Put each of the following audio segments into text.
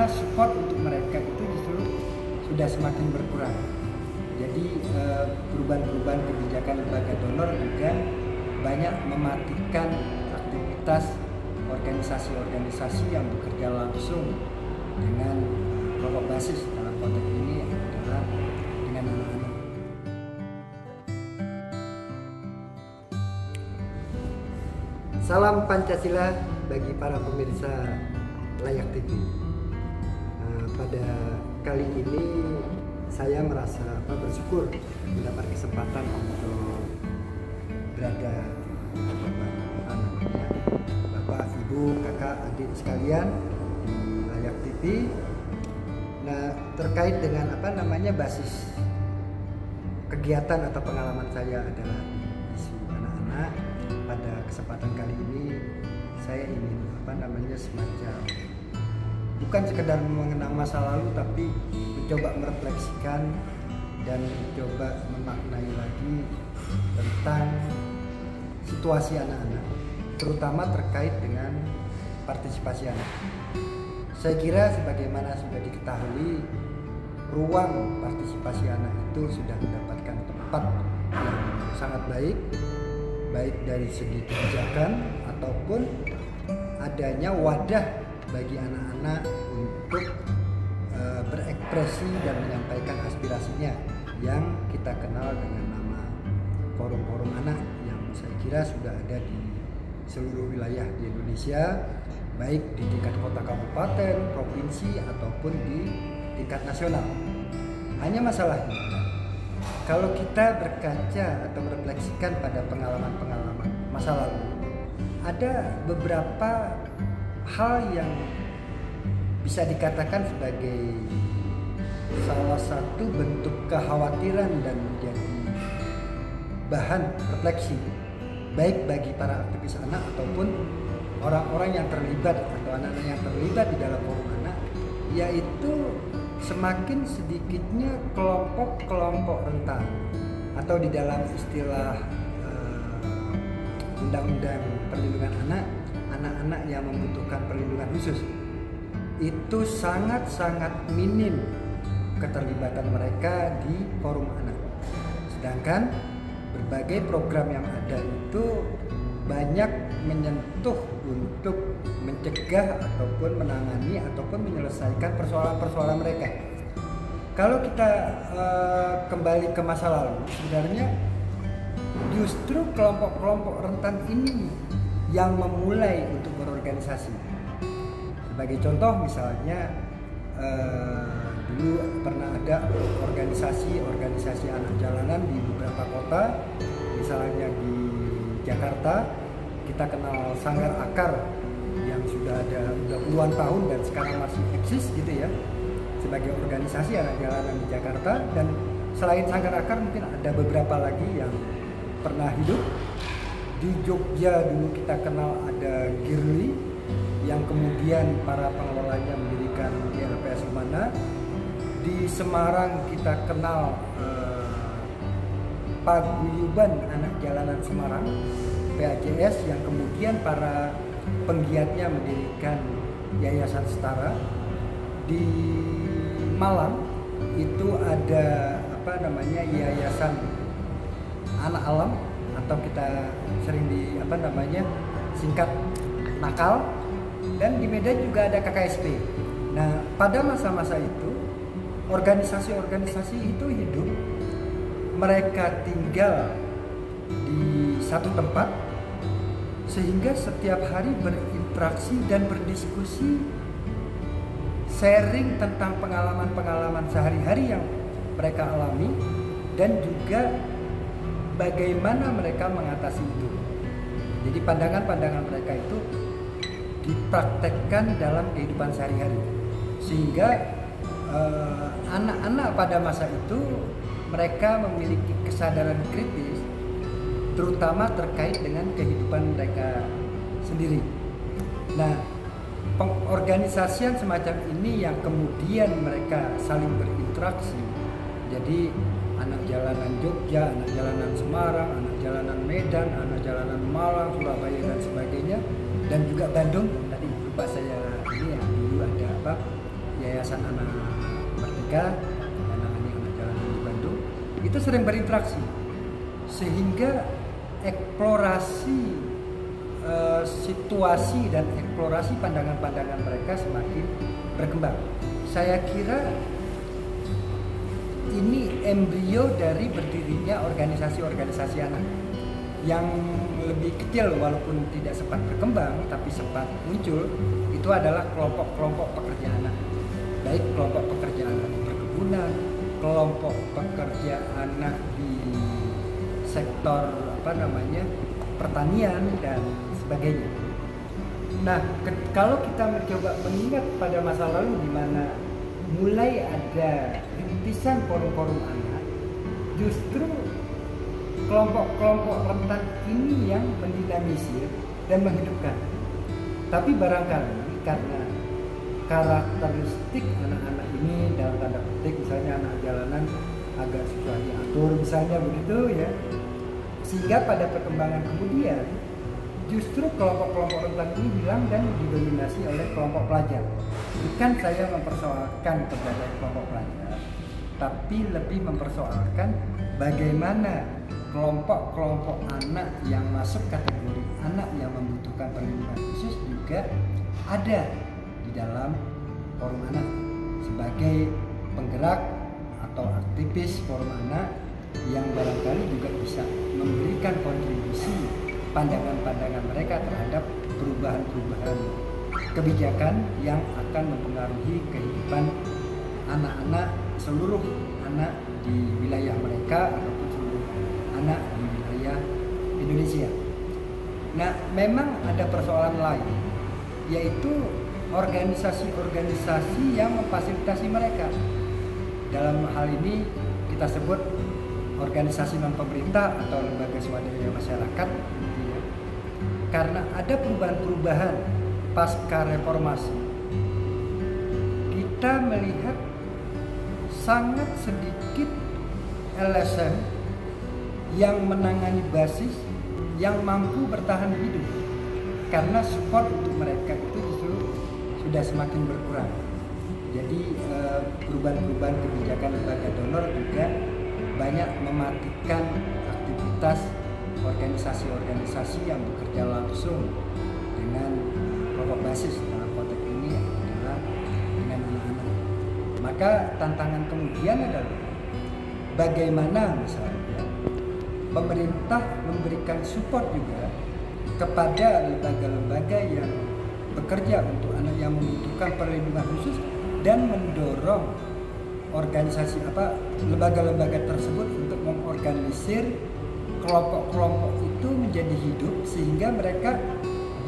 support untuk mereka itu justru sudah semakin berkurang. Jadi perubahan-perubahan kebijakan lembaga donor juga banyak mematikan aktivitas organisasi-organisasi yang bekerja langsung dengan kelompok basis, dalam konteks ini adalah dengan anak-anak. Salam Pancasila bagi para pemirsa Layak TV. Pada kali ini saya merasa bersyukur mendapat kesempatan untuk berada Bapak, Ibu, Kakak, adik sekalian di Layak TV. Nah, terkait dengan basis kegiatan atau pengalaman saya adalah isu anak-anak. Pada kesempatan kali ini saya ingin semacam bukan sekedar mengenang masa lalu, tapi mencoba merefleksikan dan mencoba memaknai lagi tentang situasi anak-anak, terutama terkait dengan partisipasi anak. Saya kira sebagaimana sudah diketahui, ruang partisipasi anak itu sudah mendapatkan tempat yang sangat baik dari segi kebijakan ataupun adanya wadah bagi anak-anak untuk berekspresi dan menyampaikan aspirasinya yang kita kenal dengan nama forum-forum anak, yang saya kira sudah ada di seluruh wilayah di Indonesia, baik di tingkat kota kabupaten, provinsi ataupun di tingkat nasional. Hanya masalahnya, kalau kita berkaca atau merefleksikan pada pengalaman-pengalaman masa lalu, ada beberapa hal yang bisa dikatakan sebagai salah satu bentuk kekhawatiran dan menjadi bahan refleksi baik bagi para aktivis anak ataupun orang-orang yang terlibat atau anak-anak yang terlibat di dalam forum anak, yaitu semakin sedikitnya kelompok-kelompok rentan atau di dalam istilah Undang-Undang Perlindungan Anak, anak-anak yang membutuhkan perlindungan khusus itu sangat-sangat minim keterlibatan mereka di forum anak. Sedangkan berbagai program yang ada itu banyak menyentuh untuk mencegah ataupun menangani ataupun menyelesaikan persoalan-persoalan mereka. Kalau kita kembali ke masa lalu, sebenarnya justru kelompok-kelompok rentan ini yang memulai untuk berorganisasi. Sebagai contoh misalnya dulu pernah ada organisasi anak jalanan di beberapa kota, misalnya di Jakarta kita kenal Sanggar Akar yang sudah puluhan tahun dan sekarang masih eksis gitu ya, sebagai organisasi anak jalanan di Jakarta. Dan selain Sanggar Akar mungkin ada beberapa lagi yang pernah hidup. Di Jogja dulu kita kenal ada Girly yang kemudian para pengelolanya mendirikan LPS Rumana. Di Semarang kita kenal Paguyuban Anak Jalanan Semarang, PAJS, yang kemudian para penggiatnya mendirikan Yayasan Setara. Di Malang itu ada Yayasan Anak Alam atau kita sering singkat Nakal. Dan di Medan juga ada KKSP. Nah, pada masa-masa itu organisasi-organisasi itu hidup, mereka tinggal di satu tempat sehingga setiap hari berinteraksi dan berdiskusi, sharing tentang pengalaman-pengalaman sehari-hari yang mereka alami dan juga bagaimana mereka mengatasi itu. Jadi pandangan-pandangan mereka itu dipraktekkan dalam kehidupan sehari-hari, sehingga anak-anak pada masa itu mereka memiliki kesadaran kritis, terutama terkait dengan kehidupan mereka sendiri. Nah, pengorganisasian semacam ini yang kemudian mereka saling berinteraksi. Jadi anak jalanan Jogja, anak jalanan Semarang, anak jalanan Medan, anak jalanan Malang, Surabaya dan sebagainya, dan juga Bandung. Tadi lupa saya ini ya, dulu ada Yayasan Anak Merdeka, anak jalanan di Bandung, itu sering berinteraksi sehingga eksplorasi situasi dan eksplorasi pandangan-pandangan mereka semakin berkembang. Saya kira ini embrio dari berdirinya organisasi-organisasi anak yang lebih kecil, walaupun tidak sempat berkembang tapi sempat muncul. Itu adalah kelompok-kelompok pekerja anak, baik kelompok pekerja anak di perkebunan, kelompok pekerja anak di sektor pertanian dan sebagainya. Nah, kalau kita mencoba mengingat pada masa lalu di mana mulai ada rintisan forum-forum anak, justru kelompok-kelompok rentan ini yang mendinamisir dan menghidupkan. Tapi barangkali karena karakteristik anak-anak ini dalam tanda petik, misalnya anak jalanan agak susah diatur misalnya begitu ya, sehingga pada perkembangan kemudian justru kelompok-kelompok rentan ini hilang dan didominasi oleh kelompok pelajar. Bukan saya mempersoalkan keberadaan kelompok pelajar, tapi lebih mempersoalkan bagaimana kelompok-kelompok anak yang masuk kategori anak yang membutuhkan perlindungan khusus juga ada di dalam forum anak sebagai penggerak atau aktivis forum anak yang barangkali juga bisa memberikan kontribusi pandangan-pandangan mereka terhadap perubahan-perubahan kebijakan yang akan mempengaruhi kehidupan anak-anak, seluruh anak di wilayah mereka ataupun seluruh anak di wilayah Indonesia. Nah, memang ada persoalan lain, yaitu organisasi-organisasi yang memfasilitasi mereka. Dalam hal ini kita sebut organisasi non pemerintah atau lembaga swadaya masyarakat, karena ada perubahan-perubahan pasca reformasi. Kita melihat sangat sedikit LSM yang menangani basis yang mampu bertahan hidup, karena support untuk mereka itu justru sudah semakin berkurang. Jadi perubahan-perubahan kebijakan lembaga donor juga banyak mematikan aktivitas organisasi-organisasi yang bekerja langsung dengan kelompok basis, dalam konteks ini adalah dengan anak-anak. Maka tantangan kemudian adalah bagaimana misalnya pemerintah memberikan support juga kepada lembaga-lembaga yang bekerja untuk anak yang membutuhkan perlindungan khusus dan mendorong organisasi lembaga-lembaga tersebut untuk mengorganisir kelompok-kelompok itu menjadi hidup sehingga mereka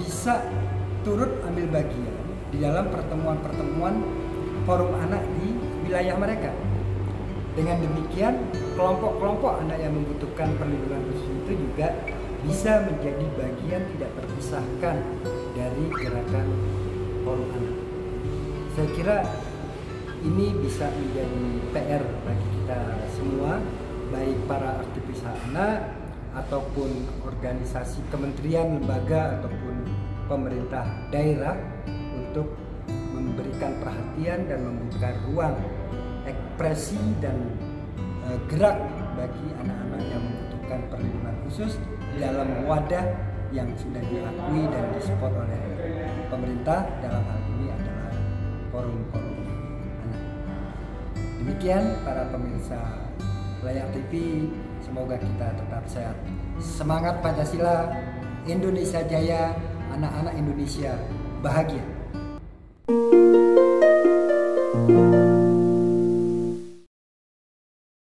bisa turut ambil bagian di dalam pertemuan-pertemuan forum anak di wilayah mereka. Dengan demikian, kelompok-kelompok anak yang membutuhkan perlindungan khusus itu juga bisa menjadi bagian tidak terpisahkan dari gerakan forum anak. Saya kira ini bisa menjadi PR bagi kita semua, baik para aktivis anak ataupun organisasi kementerian, lembaga ataupun pemerintah daerah, untuk memberikan perhatian dan membuka ruang ekspresi dan gerak bagi anak-anak yang membutuhkan perlindungan khusus dalam wadah yang sudah diakui dan disupport oleh pemerintah, dalam hal ini adalah forum-forum anak. Demikian para pemirsa Layar TV, semoga kita tetap sehat. Semangat Pancasila, Indonesia Jaya, anak-anak Indonesia bahagia.